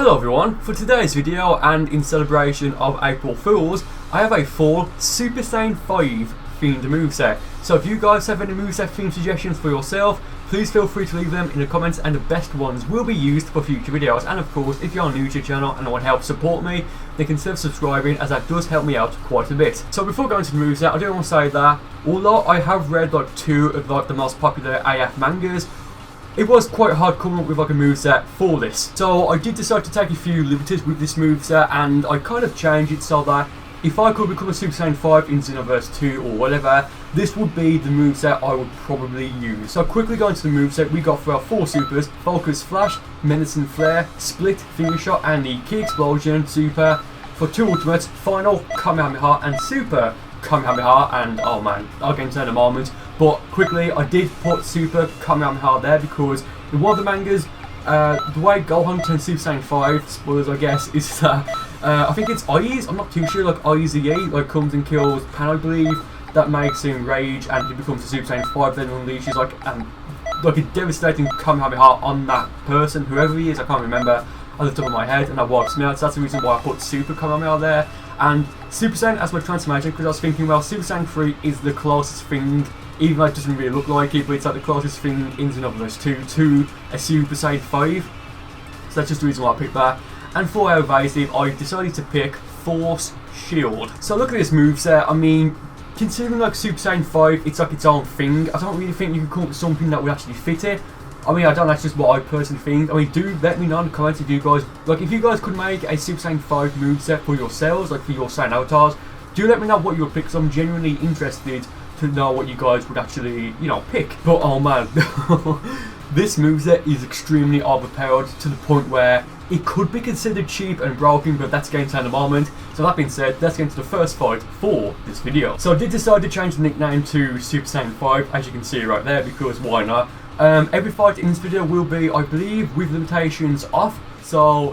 Hello everyone, for today's video and in celebration of April Fools, I have a full Super Saiyan 5 themed moveset. So if you guys have any moveset theme suggestions for yourself, please feel free to leave them in the comments and the best ones will be used for future videos. And of course, if you are new to the channel and want to help support me, then consider subscribing as that does help me out quite a bit. So before going to the moveset, I do want to say that although I have read like two of the most popular AF mangas, it was quite hard coming up with like a moveset for this. So I did decide to take a few liberties with this moveset and I kind of changed it so that if I could become a Super Saiyan 5 in Xenoverse 2 or whatever, this would be the moveset I would probably use. So quickly going to the moveset, we got for our 4 supers: Focus Flash, Menacing Flare, Split, Finger Shot and the Key Explosion super. For 2 ultimates, Final, Kamehameha and Super Kamehameha, and oh man, I'll get into that in a moment. But quickly, I did put Super Kamehameha there because in one of the mangas, the way Gohan turns Super Saiyan 5, spoilers I guess, is that I think it's Aiz, I'm not too sure, like Aiz like comes and kills Pan, I believe. That makes him rage and he becomes a Super Saiyan 5, then unleashes like a devastating Kamehameha on that person, whoever he is, I can't remember on the top of my head, and that wipes me out. So that's the reason why I put Super Kamehameha there. And Super Saiyan as my transformation, because I was thinking, well, Super Saiyan 3 is the closest thing, even though it doesn't really look like it, but it's like the closest thing in Xenoverse 2 to a Super Saiyan 5. So that's just the reason why I picked that. And for our evasive, I decided to pick Force Shield. So look at this moveset. I mean, considering like Super Saiyan 5, it's like its own thing. I don't really think you can come up with something that would actually fit it. I mean, I don't know, that's just what I personally think. I mean, do let me know in the comments if you guys, like, if you guys could make a Super Saiyan 5 moveset for yourselves, like for your Saiyan avatars, do let me know what you would pick, because I'm genuinely interested to know what you guys would actually, you know, pick. But oh man, this moveset is extremely overpowered to the point where it could be considered cheap and broken, but that's going to in a moment. So that being said, let's get into the first fight for this video. So I did decide to change the nickname to Super Saiyan 5, as you can see right there, because why not? Every fight in this video will be, I believe, with limitations off. So,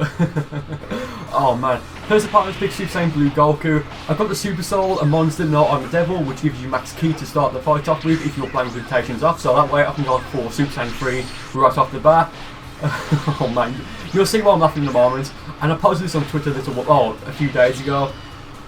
oh man. First opponent pick Super Saiyan Blue Goku. I've got the Super Soul, a Monster, no, I'm a Devil, which gives you max key to start the fight off with if you're playing with limitations off. So that way I can go for Super Saiyan 3 right off the bat. Oh man, you'll see why I'm laughing in a moment. And I posted this on Twitter a few days ago.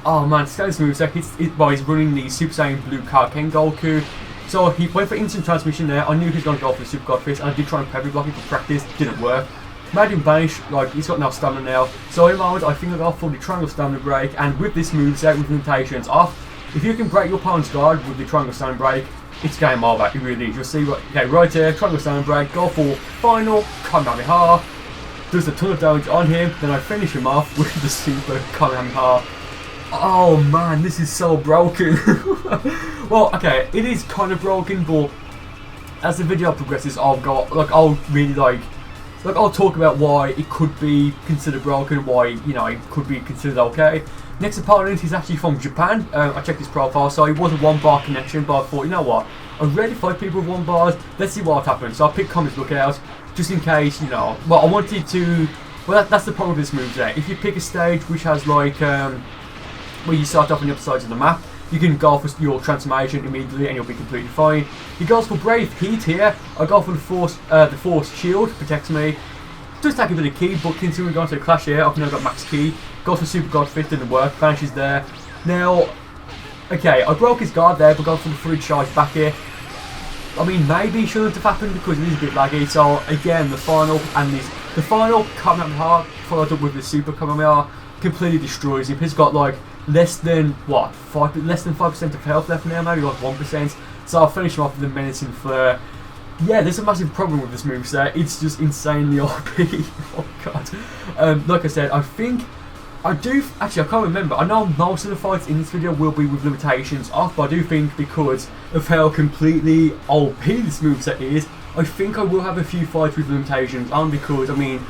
Oh man, today's moveset, he's running the Super Saiyan Blue Kaioken Goku. So he went for instant transmission there. I knew he was going to go for the Super God Fist, and I did try and heavy block him for practice, didn't work. Made him vanish, like he's got no stamina now. So in the moment, I think I got for the triangle stamina break, and with this moveset with limitations off, if you can break your opponent's guard with the triangle stamina break, it's game over, it really is. You'll see, right here, triangle stamina break, go for Final Kamehameha, does a ton of damage on him, then I finish him off with the Super Kamehameha. Oh man, this is so broken. Well, okay, it is kind of broken, but as the video progresses, I'll talk about why it could be considered broken, why, you know, it could be considered okay. Next opponent is actually from Japan. I checked his profile, so it was a 1-bar connection, but I thought, you know what, I rarely fight people with 1 bars, let's see what happens. So I picked Comics Lookout, just in case, you know, well, I wanted to, well, that's the problem with this moveset. If you pick a stage which has like, where you start off on the other sides of the map, you can go for your transformation immediately and you'll be completely fine. He goes for Brave Heat here. I go for the Force Shield, protects me. Does take a bit of key, but considering we're going to a clash here, I've now got max key. Goes for Super God Fist, didn't work, vanishes there. Now, okay, I broke his guard there, but going for the Fridge Charge back here. I mean, maybe it shouldn't have happened because it is a bit laggy. So again, the final Kamehameha followed up with the Super Kamehameha completely destroys him. He's got like less than 5% of health left now, maybe like 1%. So I'll finish him off with the Menacing Flare. Yeah, there's a massive problem with this moveset. It's just insanely OP. Oh god. Like I said, I can't remember. I know most of the fights in this video will be with limitations off, but I do think because of how completely OP this moveset is, I think I will have a few fights with limitations on, because I mean,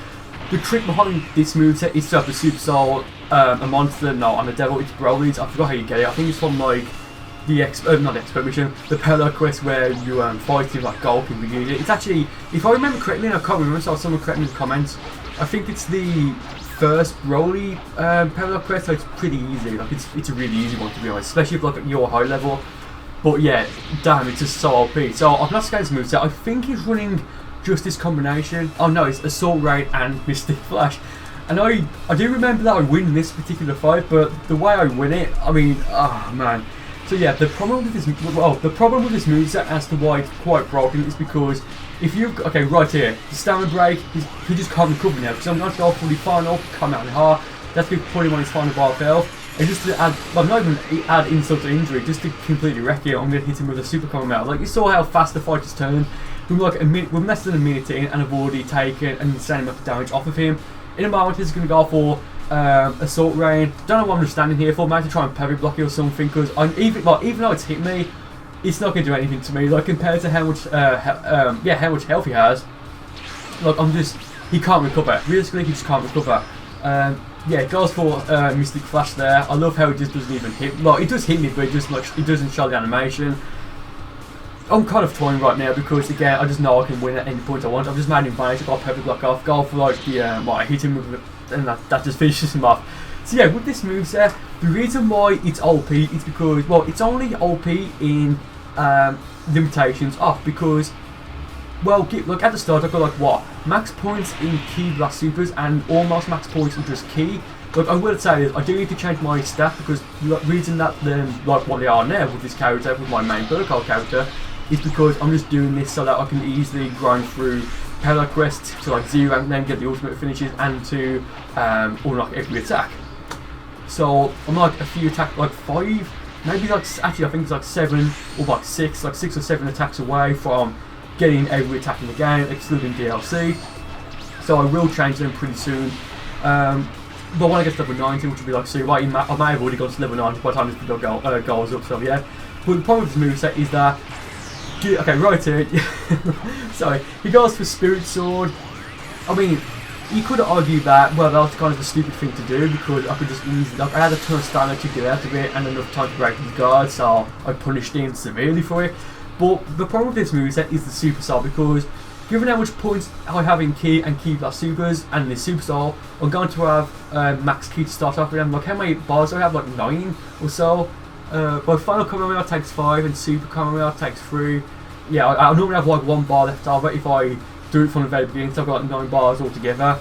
the trick behind this moveset is to have the Super Soul, a Monster, no, I'm a Devil, it's Broly's, I forgot how you get it. I think it's from like the not the expert mission, the parallel quest where you fight him like Goku and use it. It's actually, if I remember correctly, and I can't remember, so someone correct me in the comments, I think it's the first Broly parallel quest, so it's pretty easy. Like it's a really easy one, to be honest, especially if like at your high level. But yeah, damn, it's just so OP. So I've not scanned this moveset. I think he's running just this combination. Oh no, it's Assault Raid and Mystic Flash. And I do remember that I win this particular fight, but the way I win it, I mean, oh man. So yeah, the problem with this moveset as to why it's quite broken is because if you've got, okay, right here, the stamina break, he just can't recover now, because I'm going to go for the final, come out in hard, that's going to put him on his final bar of health, and just to add, well, not even add insult to injury, just to completely wreck it, I'm going to hit him with a super coming out. Like, you saw how fast the fight just turned. We're like we're less than a minute in, and I've already taken an insane amount of damage off of him. In a moment, he's going to go for Assault Rain. Don't know what I'm just standing here for. Maybe to try and parry block it or something. Because even though it's hit me, it's not going to do anything to me. Like compared to how much health he has. Like he can't recover. Realistically, he just can't recover. Yeah, it goes for Mystic Flash there. I love how it just doesn't even hit. Like it does hit me, but it doesn't show the animation. I'm kind of toying right now because again I just know I can win at any point I want. I've just made him vanish, I've got a perfect block off, go for like the I hit him with it, and that just finishes him off. So yeah, with this moveset, the reason why it's OP is because, well, it's only OP in limitations off because, well, look at the start I've got like what? Max points in Ki Blast Supers and almost max points in just Ki. Look, I would say is I do need to change my stat because the reason that like what they are now with this character, with my main Burcol character, is because I'm just doing this so that I can easily grind through Parallel Quests to like 0 rank, then get the ultimate finishes and to unlock every attack. So I'm like a few attacks, like 5, maybe like, actually I think it's like 7 or like 6 or 7 attacks away from getting every attack in the game, excluding DLC. So I will change them pretty soon. But when I get to level 90, which will be like soon, I may have already got to level 90 by the time this video goes up, so yeah. But the problem with this moveset is that, okay, right here, sorry, he goes for Spirit Sword. I mean, you could argue that, well, that was kind of a stupid thing to do because I could just easily, like, I had a ton of stamina to get out of it and enough time to break his guard, so I punished him severely for it. But the problem with this moveset is the Super Soul because, given how much points I have in Ki and Ki Blast Supers and the Super Soul, I'm going to have max Ki to start off with. Like, how many bars do I have? Like 9 or so. But Final Kamehameha takes 5 and Super Kamehameha takes 3. Yeah, I normally have like 1 bar left over if I do it from the very beginning, so I've got like 9 bars altogether.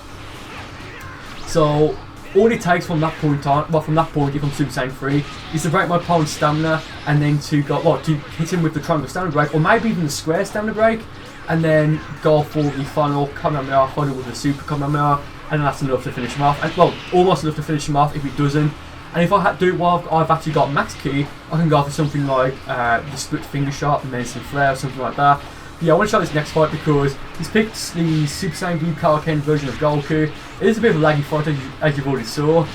So all it takes from that point on, well, from that point if I'm Super Saiyan 3, is to break my opponent's stamina and then to go, well, to hit him with the triangle stamina break, or maybe even the square stamina break, and then go for the final Kamehameha, follow with the Super Kamehameha, and that's enough to finish him off. And, well, almost enough to finish him off if it doesn't. And if I do it while I've actually got max Ki, I can go for something like the Split Finger Shot, the Medicine Flare, or something like that. But yeah, I want to show this next fight because he's picked the Super Saiyan Blue Kaioken version of Goku. It is a bit of a laggy fight as you've already saw.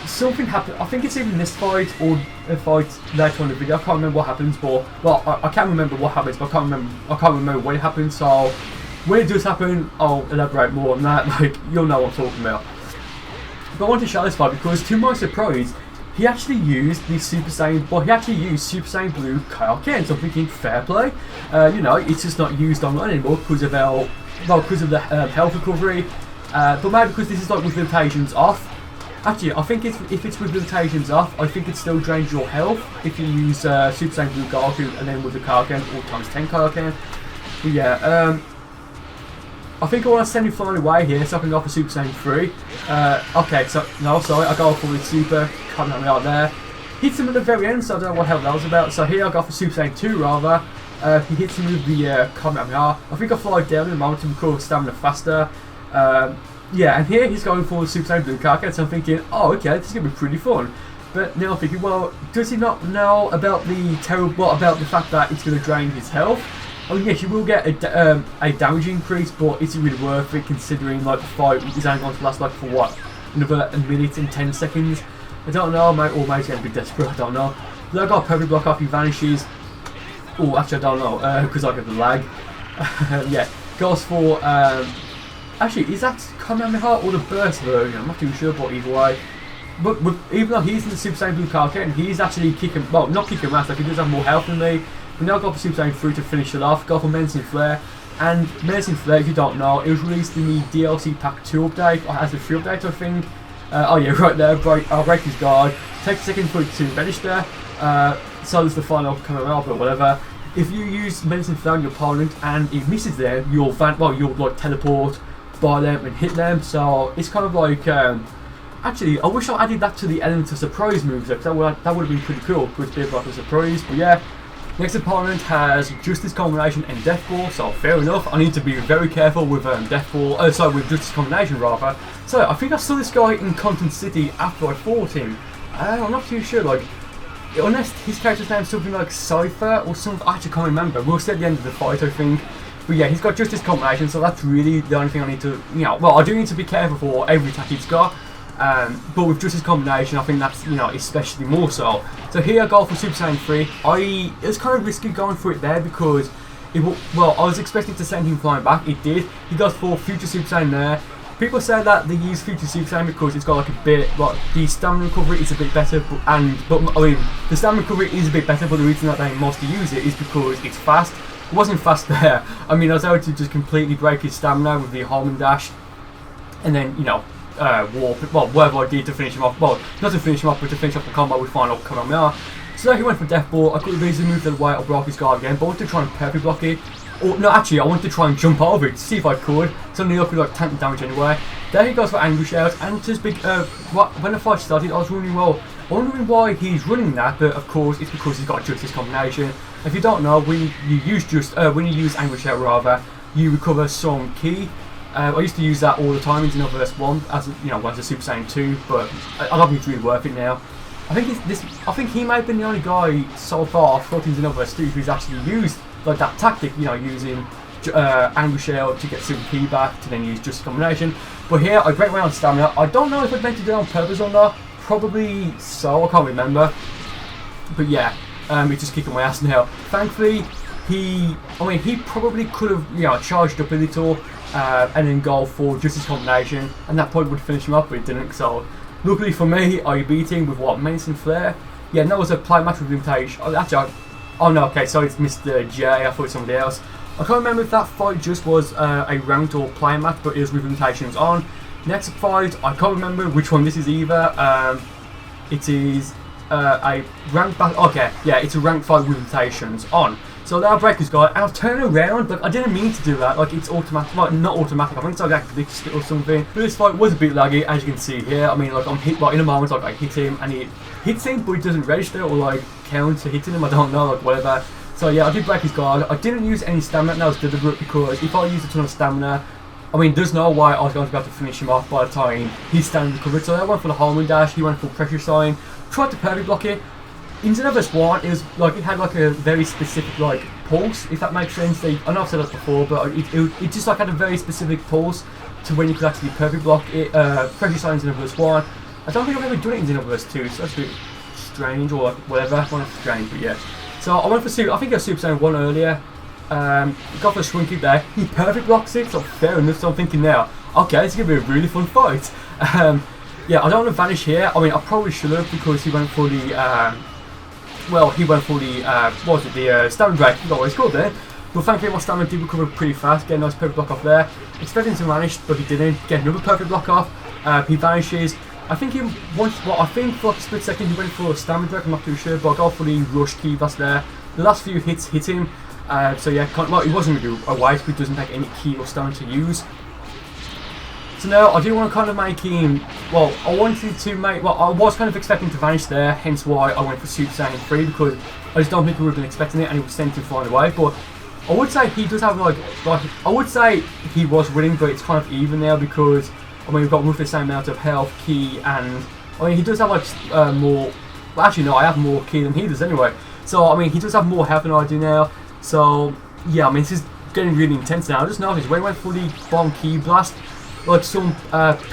Something happened, I think it's even this fight or a fight later on in the video, I can't remember what happens, but, well, I can remember what happens, but I can't remember when it happens, so when it does happen, I'll elaborate more on that, like, you'll know what I'm talking about. But I want to show this fight because, to my surprise, he actually used the Super Saiyan, well, he actually used Super Saiyan Blue Kaioken, so I'm thinking, fair play. You know, it's just not used online anymore because of the health recovery, but maybe because this is like with limitations off. Actually, I think if it's with limitations off, I think it still drains your health if you use Super Saiyan Blue Goku and then with the Kaioken or times 10 Kaioken. But yeah, I think I want to send him flying away here so I can go for Super Saiyan 3. Okay, so, no, sorry, I go for the Super Kamehameha there. Hits him at the very end, so I don't know what the hell that was about. So here I go for Super Saiyan 2 rather. He hits him with the Kamehameha. I think I fly down in the moment to recover stamina faster. Yeah, and here he's going for the Super Saiyan Blue Kaioken, so I'm thinking, oh, okay, this is going to be pretty fun. But now I'm thinking, well, does he not know about the fact that it's going to drain his health? Oh yes, you will get a damage increase, but is it really worth it considering like the fight is only going to last like for what, another minute and 10 seconds? I don't know, mate, or maybe he's going to be desperate, I don't know. But I got a perfect block off, he vanishes. Oh, actually I don't know, because I get the lag. Yeah, goes for, actually, is that Kamehameha or the Burst version? I'm not too sure, but either way. But even though he's in the Super Saiyan Blue Kaioken, he's actually kicking, well, not kicking ass, like he does have more health than me. We now go for Super Saiyan 3 to finish it off, go for Medicine Flare. And Medicine Flare, if you don't know, it was released in the DLC Pack 2 update, or as a 3 update I think. Oh yeah, right there, I'll break his guard, take a second for it to register, so there's the final Kamehameha or whatever. If you use Medicine Flare on your opponent and it misses there, you'll like teleport buy them and hit them. So it's kind of like, actually, I wish I added that to the element of surprise moves, because that would have been pretty cool, with a bit like a surprise. But yeah, next opponent has Justice Combination and Death Ball, so fair enough. I need to be very careful with Death Ball, with Justice Combination rather. So I think I saw this guy in Content City after I fought him. I'm not too sure, like, unless his character's name is something like Cypher or something, I actually can't remember. We'll see at the end of the fight, I think. But yeah, he's got Justice Combination, so that's really the only thing I need to, well, I do need to be careful for every attack he's got. But with Justice Combination, I think that's, especially more so. So here I go for Super Saiyan 3. It was kind of risky going for it there because, I was expecting to send him flying back. It did. He goes for Future Super Saiyan there. People say that they use Future Super Saiyan because it's got like a bit, like the stamina recovery is a bit better, the stamina recovery is a bit better, but the reason that they mostly use it is because it's fast. It wasn't fast there. I mean, I was able to just completely break his stamina with the home and dash, and then, warp, whatever I did to finish him off. Well, not to finish him off, but to finish off the combo with final Kamehameha. So he went for Death Ball. I could have easily moved away or block his guard again, but I wanted to try and perfect block it. Or, no, actually, I wanted to try and jump over it to see if I could. So I could like tank the damage anyway. There he goes for Angry Shout, and just when the fight started, I was wondering why he's running that, but of course it's because he's got a Justice Combination. If you don't know, when you use Angry Shout rather, you recover some ki. I used to use that all the time in Xenoverse 1 as a Super Saiyan 2, but I don't think it's really worth it now. I think he may have been the only guy so far in Xenoverse 2 who's actually used like that tactic, using Angry Shell to get Super Ki back, to then use Justice Combination. But here I break my own stamina. I don't know if I meant to do it on purpose or not. Probably so, I can't remember. But yeah, he's just kicking my ass now. Thankfully, he probably could have charged up a little and then go for Justice Combination, and that probably would finish him up, but it didn't. So luckily for me, I beat him with Menace and Flare. Yeah, and that was a play match with Limitation. Oh no, okay, so it's Mr. J, I thought it was somebody else. I can't remember if that fight just was a ranked or play match, but it was with limitations on. Next fight, I can't remember which one this is either. It is a ranked battle. Okay, yeah, it's a ranked fight with limitations on. So now break his guard, and I'll turn around, but I didn't mean to do that. Like, it's automatic, like, not automatic, I think it's like active or something. But this fight was a bit laggy, as you can see here. I mean, like, I'm hit, like, in a moment, like, I hit him, and he hits him, but he doesn't register or, like, count to hitting him, I don't know, like, whatever. So, yeah, I did break his guard. I didn't use any stamina, and that was deliberate, because if I used a ton of stamina, I mean, there's no way I was going to be able to finish him off by the time he's standing recovered. So I went for the home and dash, he went for pressure sign, tried to perfect block it. In Xenoverse 1, it was like it had like a very specific like pulse, if that makes sense. I know I've said that before, but it just like had a very specific pulse to when you could actually perfect block it. Pressure sign in Xenoverse 1. I don't think I've ever done it in Xenoverse 2, so that's a bit strange or whatever. Well, not strange, but yeah. So I went for I think I was Super Saiyan 1 earlier. Got for a swing kick there. He perfect blocks it, so fair enough. So I'm thinking now, okay, this is gonna be a really fun fight. Yeah, I don't want to vanish here. I mean, I probably should have, because he went for the what was it, the stamina break, I forgot what it's called there. But thankfully my stamina did recover pretty fast, get a nice perfect block off there. Expecting to vanish, but he didn't. Get another perfect block off, he vanishes. I think he went, I think for like a split second he went for a stamina break, I'm not too sure, but I go for the rush key that's there. The last few hits hit him, so yeah, he wasn't really a waste, but he doesn't take any key or stamina to use. So now I do want to kind of make him, I was kind of expecting to vanish there, hence why I went for Super Saiyan 3, because I just don't think we would have been expecting it, and he was sent to flying away. But I would say he does have I would say he was winning, but it's kind of even now, because I mean we've got roughly the same amount of health, ki, and I mean he does have like more. Well, actually no, I have more ki than he does anyway. So I mean he does have more health than I do now. So yeah, I mean this is getting really intense now. I just noticed when he went for the bomb ki blast, like some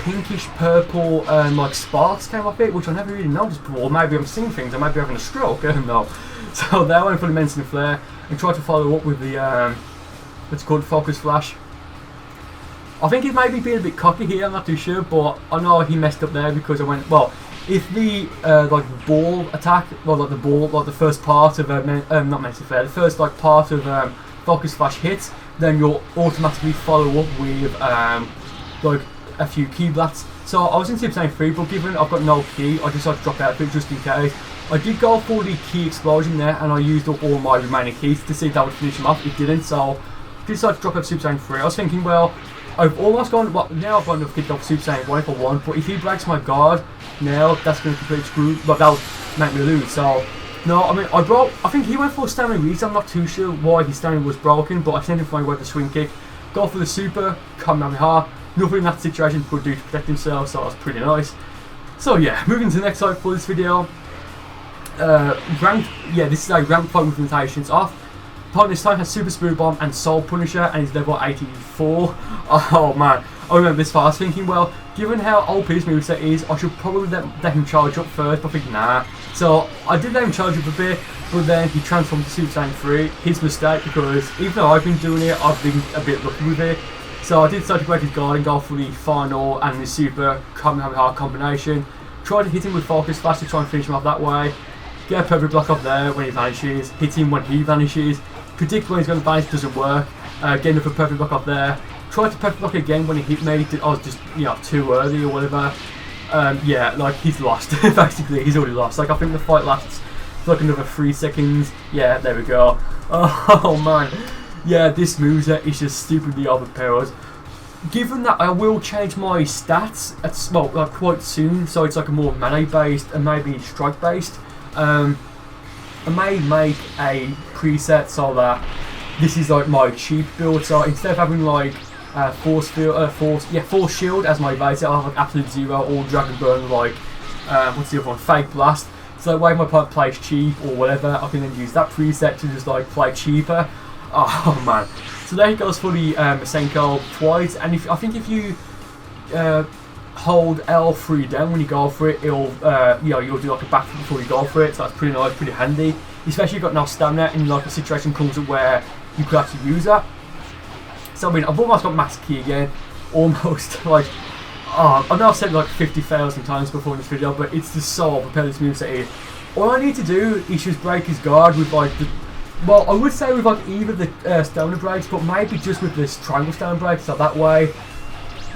pinkish purple like sparks came off it, which I never really noticed before. Maybe I'm seeing things, I might be having a stroke, I don't know. So that went for the Menace and Flare, and tried to follow up with the what's called Focus Flash. I think he may be being a bit cocky here, I'm not too sure, but I know he messed up there, because I went, if the like ball attack, like the first part of not Menace and Flare, the first like part of Focus Flash hits, then you'll automatically follow up with like a few ki blasts. So I was in Super Saiyan 3, but given I've got no ki, I decided to drop out of it just in case. I did go for the ki explosion there, and I used up all my remaining keys to see if that would finish him off. It didn't, so I decided to drop out of Super Saiyan 3. I was thinking, well, I've almost gone, well, now I've got enough kick off Super Saiyan 1 if I want, but if he breaks my guard now, that's going to completely screw, but that'll make me lose. So, no, I mean, I think he went for a stamina reason. I'm not too sure why his stamina was broken, but I sent him for my weather swing kick. Go for the super, Kamehameha. Nothing in that situation could do to protect himself, so that's pretty nice. So yeah, moving to the next side for this video. This is a ranked fight with limitations off. Opponent this time has Super Spirit Bomb and Soul Punisher, and he's level 84. Oh man, I remember this far. I was thinking, well, given how OP his moveset is, I should probably let him charge up first, but I think nah. So I did let him charge up a bit, but then he transformed to Super Saiyan 3. His mistake, because even though I've been doing it, I've been a bit lucky with it. So I did decide to break his guard and go for the final and the super Kamehameha combination. Try to hit him with Focus Flash to try and finish him off that way. Get a perfect block off there when he vanishes. Hit him when he vanishes. Predict when he's going to vanish, doesn't work. Get another perfect block off there. Try to perfect block again when he hit me. I was just, too early or whatever. Yeah, like he's lost. Basically, he's already lost. Like I think the fight lasts for like another 3 seconds. Yeah, there we go. Oh man. Yeah, this moveset is just stupidly overpowered. Given that I will change my stats quite soon, so it's like a more melee based and maybe strike based. I may make a preset so that this is like my cheap build. So instead of having like Force Shield as my base, I'll have like Absolute Zero or Dragon Burn, like what's the other one? Fake Blast. So that way my opponent plays cheap or whatever, I can then use that preset to just like play cheaper. Oh man. So there he goes for the Masenko twice, and I think if you hold L3 down when you go for it, it'll you'll do like a backflip before you go for it. So that's pretty nice, pretty handy. Especially if you've got no stamina and like a situation comes up where you could actually use that. So I mean, I've almost got Master Key again, almost like. I know I've said it like 50,000 times before in this video, but it's just so overpowered this moveset is. All I need to do is just break his guard with like the. Well, I would say with like either the stamina breaks, but maybe just with this triangle stamina break, so that way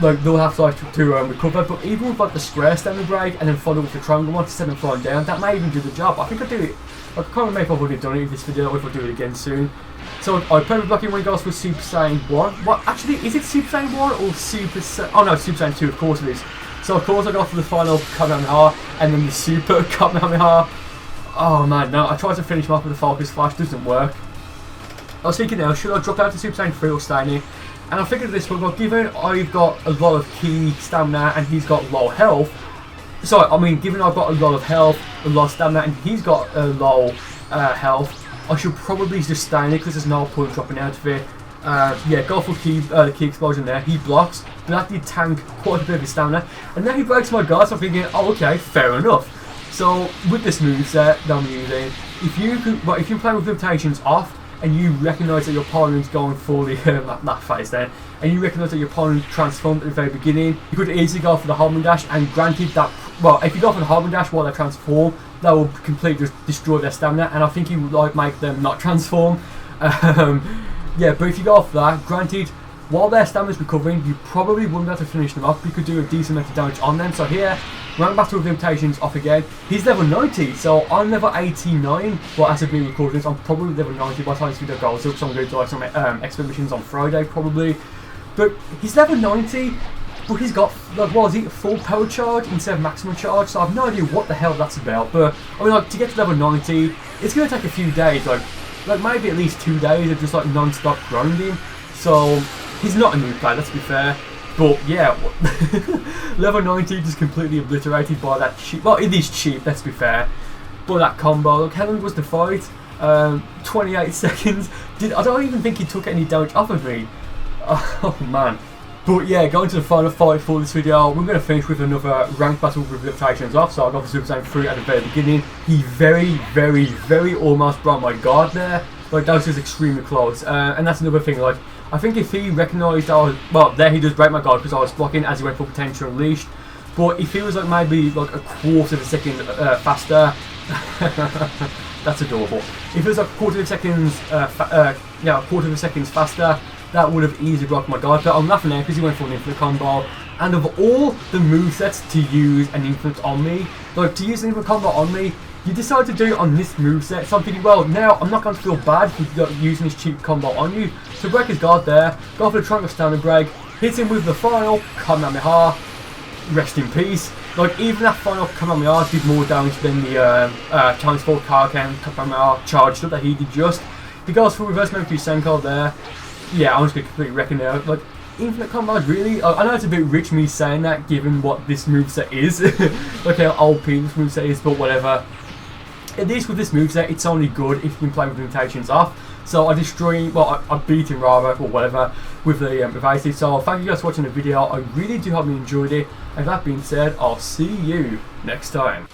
like they'll have to recover. But even with like the square stamina break and then follow with the triangle one to send them flying down, that may even do the job. I think I do it. I can't remember if I've already done it in this video or if I'll do it again soon. So I perfect block him when he goes for Super Saiyan 1. What actually is it, Super Saiyan 1 or Super Saiyan? Oh no, Super Saiyan 2, of course it is. So of course I go for the final Kamehameha and then the Super Kamehameha. Oh man, no, I tried to finish him off with a Focus Flash, doesn't work. I was thinking now, should I drop down to Super Saiyan 3 or stay in? And I figured this one, well, given I've got a lot of key stamina and he's got low health, so I mean, given I've got a lot of health, a lot of stamina, and he's got a low health, I should probably just stay in it because there's no point dropping out of it. Yeah, go for the key explosion there. He blocks, but that did tank quite a bit of his stamina. And then he breaks my guard, so I'm thinking, oh, okay, fair enough. So with this moveset that I'm using, if you play with limitations off and you recognise that your opponent's going for the that phase then, and you recognise that your opponent transformed at the very beginning, you could easily go for the homing dash. And granted that, well, if you go for the homing dash while they transform, that will completely just destroy their stamina, and I think you would like make them not transform. Yeah, but if you go for that, granted, while their stamina's recovering, you probably wouldn't be able to finish them off. You could do a decent amount of damage on them. So here, rank battle with limitations off again. He's level 90, so I'm level 89. Well, as of me recording this, I'm probably level 90 by the time this video goes up. So I'm going to do like some expeditions on Friday probably. But he's level 90, but he's got like, what is it, full power charge instead of maximum charge. So I have no idea what the hell that's about. But I mean, like, to get to level 90, it's going to take a few days, like maybe at least 2 days of just like non-stop grinding. So he's not a new player, let's be fair. But yeah, level 90 just completely obliterated by that cheap. Well, it is cheap, let's be fair. But that combo, look, how long was the fight? 28 seconds. I don't even think he took any damage off of me. Oh man. But yeah, going to the final fight for this video, we're going to finish with another ranked battle with limitations off. So I got the Super Saiyan 3 at the very beginning. He very almost broke my guard there. Like, that was just extremely close. And that's another thing, like, I think if he recognised I was, well, there he does break my guard because I was blocking as he went for Potential Unleashed. But if he was like maybe like a quarter of a second faster, that's adorable. If it was like a quarter of a second, faster, that would have easily blocked my guard. But I'm laughing there because he went for an infinite combo. And of all the movesets to use an infinite on me, like to use an infinite combo on me, you decide to do it on this moveset. So I'm thinking, well, now I'm not going to feel bad for using this cheap combo on you. So break his guard there, go for the triangle standard break, hit him with the final Kamehameha, rest in peace. Like, even that final Kamehameha did more damage than the Challenge 4 Kaioken Kamehameha charged up that he did just. He goes for reverse Memory Senko there. Yeah, I'm just going to completely wreck him there. Like, infinite combat, really? I know it's a bit rich me saying that, given what this moveset is. Like how OP this moveset is, but whatever. At least with this moveset, it's only good if you can play with limitations off. So I destroy, well, I beat him rather, or whatever, with the evasive. So thank you guys for watching the video. I really do hope you enjoyed it. And that being said, I'll see you next time.